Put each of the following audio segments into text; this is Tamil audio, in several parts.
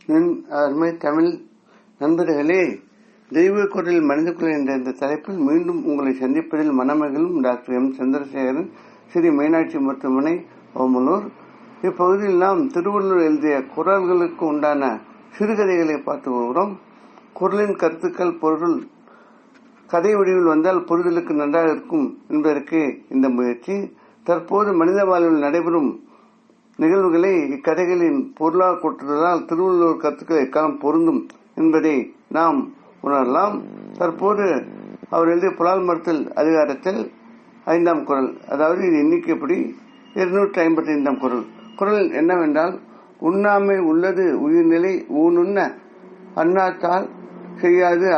அருமை தமிழ் நண்பர்களே, தெய்வ குரலில் மனித குரல் என்ற இந்த தலைப்பில் மீண்டும் உங்களை சந்திப்பதில் மனமகிழும் டாக்டர் எம் சந்திரசேகரன், ஸ்ரீ மீனாட்சி மருத்துவமனை, ஓமலூர். இப்பகுதியில் நாம் திருவள்ளுவர் எழுதிய குரல்களுக்கு உண்டான சிறுகதைகளை பார்த்து வருகிறோம். குரலின் கருத்துக்கள் பொருள் கதை வடிவில் வந்தால் புரிதலுக்கு நன்றாக இருக்கும் என்பதற்கு இந்த முயற்சி. தற்போது மனித வாழ்வில் நடைபெறும் நிகழ்வுகளை இக்கதைகளின் பொருளாக கொட்டுவதால் திருவள்ளுவர் கருத்துக்கள் எக்காலம் பொருந்தும் என்பதை நாம் உணரலாம். தற்போது அவர் எழுதிய புலால் மறுத்தல் அதிகாரத்தில் 5ஆம் குரல், அதாவது இது எண்ணிக்கைப்படி 255ஆம் குரல். குரல் என்னவென்றால், உண்ணாமை உள்ளது உயிர்நிலை ஊனுண்ண அண்ணாத்தால் செய்யாது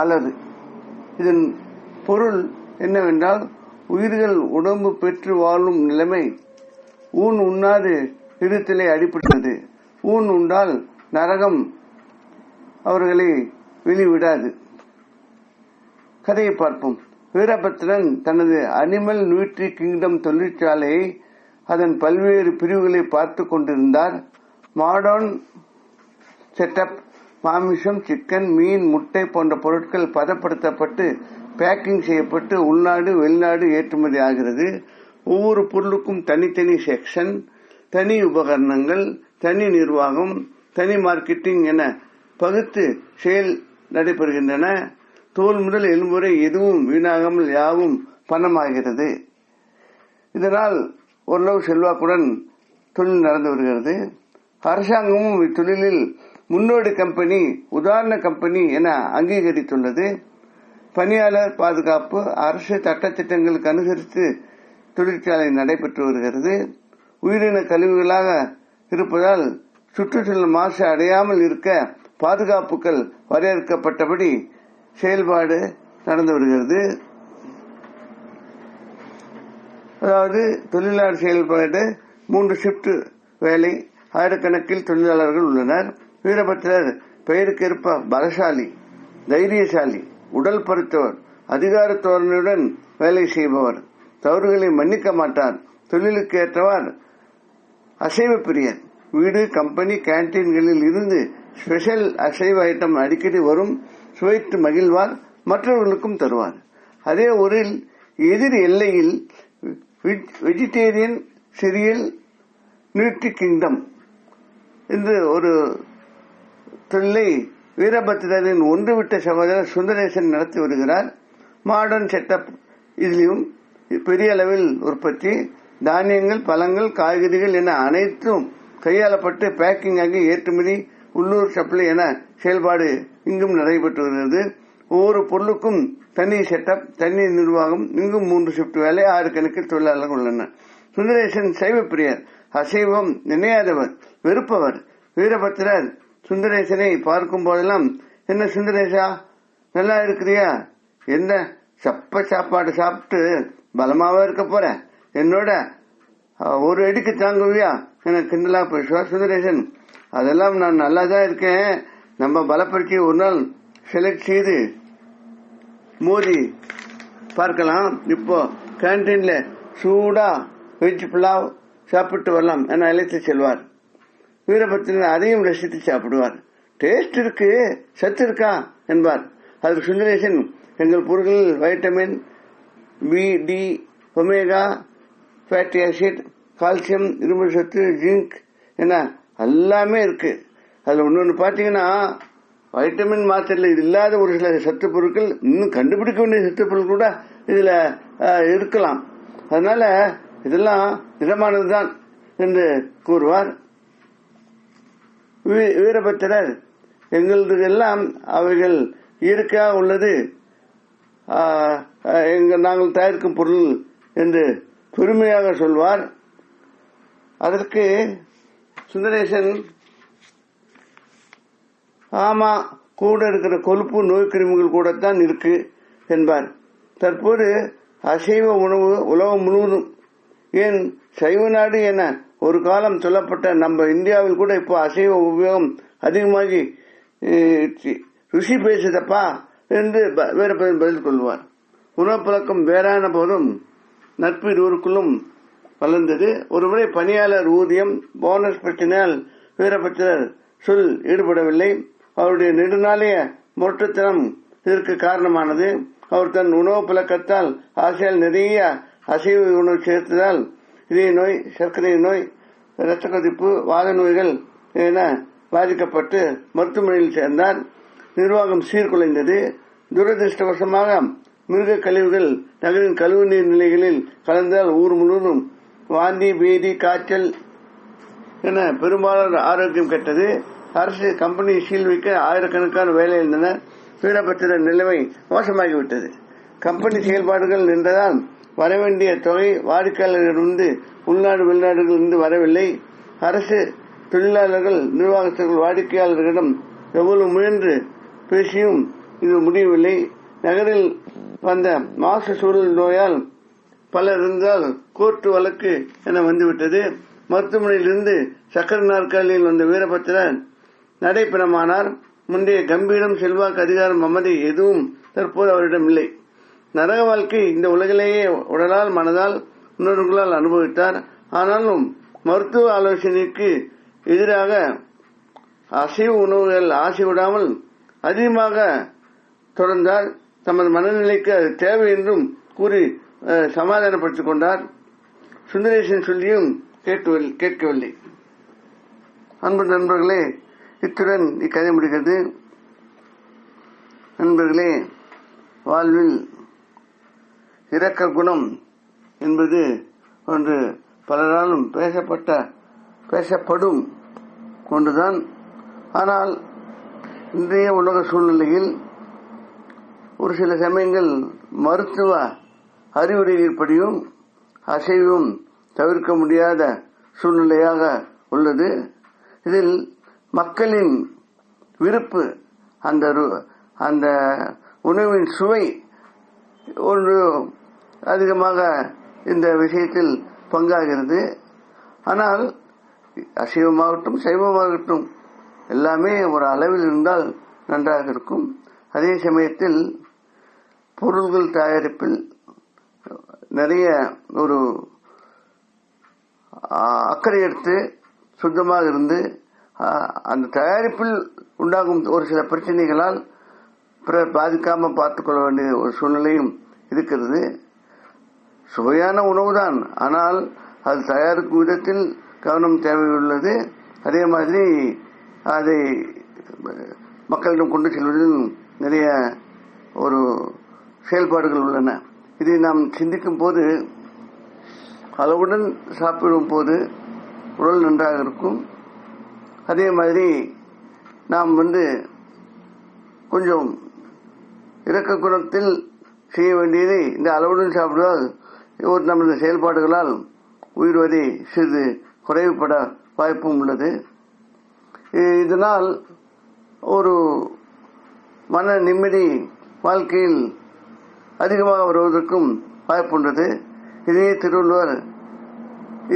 அலது. இதன் பொருள் என்னவென்றால், உயிர்கள் உடம்பு பெற்று வாழும் நிலைமை ஊன் உண்ணாது இருத்தலை அடிப்பட்டது. ஊன் உண்டால் நரகம் அவர்களை வெளிவிடாது. கதையை பார்ப்போம். வீரபத்திரன் தனது அனிமல் நியூட்ரி கிங்டம் தொழிற்சாலையை அதன் பல்வேறு பிரிவுகளை பார்த்து கொண்டிருந்தார். மாடர்ன் செட்டப், மாமிசம், சிக்கன், மீன், முட்டை போன்ற பொருட்கள் பதப்படுத்தப்பட்டு பேக்கிங் செய்யப்பட்டு உள்நாடு வெளிநாடு ஏற்றுமதி ஆகிறது. ஒவ்வொரு பொருளுக்கும் தனித்தனி செக்ஷன், தனி உபகரணங்கள், தனி நிர்வாகம், தனி மார்க்கெட்டிங் என பகுத்து செயல் நடைபெறுகின்றன. தோல் முதல் எலும்பு வரை எதுவும் வீணாகாமல் யாவும் பணமாகிறது. இதனால் ஓரளவு செல்வாக்குடன் தொழில் நடந்து வருகிறது. அரசாங்கமும் இத்தொழிலில் முன்னோடி கம்பெனி, உதாரண கம்பெனி என அங்கீகரித்துள்ளது. பணியாளர் பாதுகாப்பு அரசு சட்டத்திட்டங்களுக்கு அனுசரித்து தொழிற்சாலை நடைபெற்று வருகிறது. உயிரின கழிவுகளாக இருப்பதால் சுற்றுச்சூழல் மாசு அடையாமல் இருக்க பாதுகாப்புகள் வரையறுக்கப்பட்டபடி செயல்பாடு நடந்து வருகிறது. அதாவது தொழிலாளர் செயல்பாடு 3 ஷிப்ட் வேலை, ஆயிரக்கணக்கில் தொழிலாளர்கள் உள்ளனர். வீரபத்திரர் பெயருக்கேற்ப பலசாலி, தைரியசாலி, உடல் பருத்தவர், அதிகார தோரணையுடன் வேலை செய்பவர், தவறுகளை மன்னிக்க மாட்டார், தொழிலுக்கு ஏற்றவார், அசைவ பிரியர். வீடு, கம்பெனி, கேன்டீன்களில் இருந்து ஸ்பெஷல் அசைவ ஐட்டம் அடிக்கடி வரும், சுவைத்து மகிழ்வார், மற்றவர்களுக்கும் தருவார். அதே ஊரில் எதிர் எல்லையில் வெஜிடேரியன் சிரியல் நியூட்ரி கிங்டம் என்று ஒரு தொழிலை வீரபத்திரரின் ஒன்றுவிட்ட சகோதரர் சுந்தரேசன் நடத்தி வருகிறார். மாடர்ன் செட்டப், இதிலும் பெரிய அளவில் உற்பத்தி, தானியங்கள், பழங்கள், காய்கறிகள் என அனைத்தும் கையாளப்பட்டு பேக்கிங் ஆகி ஏற்றுமதி, உள்ளூர் சப்ளை என செயல்பாடு இங்கும் நடைபெற்று வருகிறது. ஒவ்வொரு பொருளுக்கும் தனி செட்டப், தனி நிர்வாகம். இங்கும் 3 ஷிப்ட் வேலை, 6 கணக்கில் தொழிலாளர்கள் உள்ளனர். சுந்தரேசன் சைவ பிரியர், அசைவம் நினையாதவர், வெறுப்பவர். வீரபத்திரர் சுந்தரேசனை பார்க்கும் போதெல்லாம், என்ன சுந்தரேசா, நல்லா இருக்கிறியா, என்ன சப்ப சாப்பாடு சாப்பிட்டு பலமாவா இருக்க போற, என்னோட ஒரு அடிக்கு தாங்குவியா என கிண்டலா பேசுவார். சுந்தரேசன், அதெல்லாம் நான் நல்லா தான் இருக்கேன், நம்ம பலப்பரிச்சை ஒரு நாள் செலக்ட் செய்து மோதி பார்க்கலாம், இப்போ கேன்டீன்ல சூடா வெஜ் புலாவ் சாப்பிட்டு வரலாம் என அழைத்து செல்வார். வீரபத்திரன் அதையும் ரசித்து சாப்பிடுவார். டேஸ்ட் இருக்கு, சத்து இருக்கா என்பார். அதற்கு சுந்தரேசன், எங்கள் பொருட்களில் vitamin B, D, omega fatty acid, calcium, இரும்பு சத்து, ஜிங்க் என எல்லாமே இருக்கு. அதுல ஒன்னொன்னு பாத்தீங்கன்னா, வைட்டமின் மாத்திரையில் இது இல்லாத ஒரு சில சத்து பொருட்கள், இன்னும் கண்டுபிடிக்க வேண்டிய சத்து பொருட்கள் கூட இதுல இருக்கலாம். அதனால இதெல்லாம் நிஜமானதுதான் என்று கூறுவார். வீரபத்திரர், எங்களது எல்லாம் அவைகள் இயற்கையாக உள்ளது, நாங்கள் தயாரிக்கும் பொருள் என்று பெருமையாக சொல்வார். அதற்கு சுந்தரேசன், ஆமா, கூட இருக்கிற கொழுப்பு நோய் கிருமிகள் கூடத்தான் இருக்கு என்பார். தற்போது அசைவ உணவு உலகம் முழுவதும், ஏன் சைவ நாடு என ஒரு காலம் சொல்லப்பட்ட நம்ம இந்தியாவில் கூட இப்போ அசைவ உபயோகம் அதிகமாகி ருசி பேசுதப்பா என்று வீரபத்திரன் பதில் கொள்வார். உணவு பழக்கம் வேறான போதும் நட்பு இருவருக்குள்ளும் வளர்ந்தது. ஒருமுறை பணியாளர் ஊதியம் போனஸ் பிரச்சனையால் வீரபத்திரர் சொல் ஈடுபடவில்லை. அவருடைய நெடுநாளைய முரட்டுத்தனம் இதற்கு காரணமானது. அவர் தன் உணவு பழக்கத்தால் ஆசையால் நிறைய அசைவ உணவு சேர்த்ததால் இதய நோய், சர்க்கரை நோய், இரத்த கொதிப்பு, வாத நோய்கள் என பாதிக்கப்பட்டு மருத்துவமனையில் சேர்ந்தார். நிர்வாகம் சீர்குலைந்தது. துரதிருஷ்டவசமாக மிருக கழிவுகள் நகரின் கழிவு நீர் நிலைகளில் கலந்தால் ஊர் முழுவதும் வாந்தி, பேதி, காய்ச்சல் என பெரும்பாலான ஆரோக்கியம் கெட்டது. அரசு கம்பெனி சீல் வைக்க ஆயிரக்கணக்கான வேலை இருந்தனர். வீரபத்திர நிலைமை மோசமாகிவிட்டது. கம்பெனி செயல்பாடுகள் நின்றதால் வரவேண்டிய தொகை வாடிக்கையாளர்களிடமிருந்து உள்நாடு வெளிநாடுகளிலிருந்து வரவில்லை. அரசு, தொழிலாளர்கள், நிர்வாகஸ்தர்கள் வாடிக்கையாளர்களிடம் எவ்வளவு முயன்று பேசியும் இது முடியவில்லை. நகரில் வந்த மாசு சூழல் நோயால் பலர் இருந்தால் கோர்ட்டு வழக்கு என வந்துவிட்டது. மருத்துவமனையிலிருந்து சக்கர நாற்காலியில் வந்த வீரபத்திரன் நடைபெறமானார். முந்தைய கம்பீரம், செல்வாக்கு, அதிகாரம், மமதை எதுவும் தற்போது அவரிடம் இல்லை. நரக வாழ்க்கை இந்த உலகிலேயே உடலால், மனதால், உணர்வுகளால் அனுபவித்தார். ஆனாலும் மருத்துவ ஆலோசனைக்கு எதிராக அசைவ உணவுகள் ஆசை விடாமல் அதிகமாக தொடர்ந்தார். தமது மனநிலைக்கு அது தேவை என்றும் கூறி சமாதானப்படுத்திக் கொண்டார். சுந்தரேசன் சொல்லியும் கேட்கவில்லை. அன்பு நண்பர்களே, இத்துடன் இக்கதை முடிகிறது. நண்பர்களே, வாழ்வில் இரக்க குணம் என்பது ஒன்று பலராலும் பேசப்படும் ஒன்றுதான். ஆனால் இன்றைய உலக சூழ்நிலையில் ஒரு சில சமயங்கள் மருத்துவ அறிவுரையின்படியும் அசைவும் தவிர்க்க முடியாத சூழ்நிலையாக உள்ளது. இதில் மக்களின் விருப்பு, அந்த உணவின் சுவை ஒன்று அதிகமாக இந்த விஷயத்தில் பங்காகிறது. ஆனால் அசைவமாகட்டும் சைவமாகட்டும் எல்லாமே ஒரு அளவில் இருந்தால் நன்றாக இருக்கும். அதே சமயத்தில் பொருள்கள் தயாரிப்பில் நிறைய ஒரு அக்கறை எடுத்து சுத்தமாக இருந்து அந்த தயாரிப்பில் உண்டாகும் ஒரு சில பிரச்சனைகளால் பிறர் பாதிக்காமல் பார்த்துக் கொள்ள வேண்டிய ஒரு சூழ்நிலையும் இருக்கிறது. சுவையான உணவுதான், ஆனால் அது தயாரிக்கும் விதத்தில் கவனம் தேவையுள்ளது. அதே மாதிரி அதை மக்களிடம் கொண்டு செல்வதில் நிறைய ஒரு செயல்பாடுகள் உள்ளன. இதை நாம் சிந்திக்கும் போது, அளவுடன் சாப்பிடும் போது உடல் நன்றாக இருக்கும். அதே மாதிரி நாம் கொஞ்சம் இரக்க குணத்தில் செய்ய வேண்டியதை இந்த அளவுடன் சாப்பிடுவதால் நமது செயல்பாடுகளால் உயிர்வதை சிறிது குறைவுபட வாய்ப்பும் உள்ளது. இதனால் ஒரு மன நிம்மதி வாழ்க்கையில் அதிகமாக வருவதற்கும் வாய்ப்புள்ளது. இதே திருவள்ளுவர்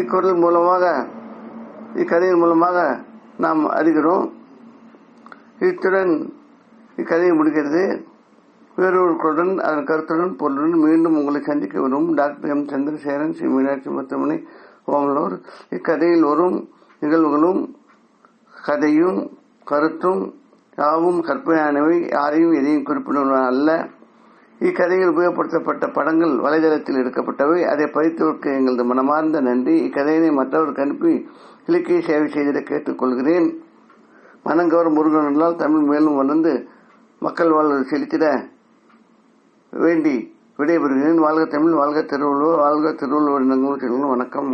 இக்குறள் மூலமாக, இக்கதையின் மூலமாக நாம் அறிகிறோம். இத்துடன் இக்கதையை முடிக்கிறது. வேறொரு குரலுடன் அதன் கருத்துடன் பொருளுடன் மீண்டும் உங்களை சந்திக்க வரும் டாக்டர் எம். சந்திரசேகரன், ஸ்ரீ மீனாட்சி மருத்துவமனை, ஓமலூர். இக்கதையில் வரும் நிகழ்வுகளும் கதையும் கருத்தும் யாவும் கற்பனையானவை, யாரையும் எதையும் குறிப்பிடுவன அல்ல. இக்கதையில் உபயோகப்படுத்தப்பட்ட படங்கள் வலைதளத்தில் எடுக்கப்பட்டவை. அதை படித்தவருக்கு எங்களது மனமார்ந்த நன்றி. இக்கதையினை மற்றவருக்கு அனுப்பி இலக்கிய சேவை செய்திட கேட்டுக்கொள்கிறேன். மனங்கவர் முருகனால் தமிழ் மேலும் வளர்ந்து மக்கள் வாழ்வு செலுத்திட வேண்டி விடைபெறுகிறேன். வாழ்க தமிழ், வாழ்க திருவள்ளுவர், வாழ்க திருவள்ளுவர். வணக்கம்.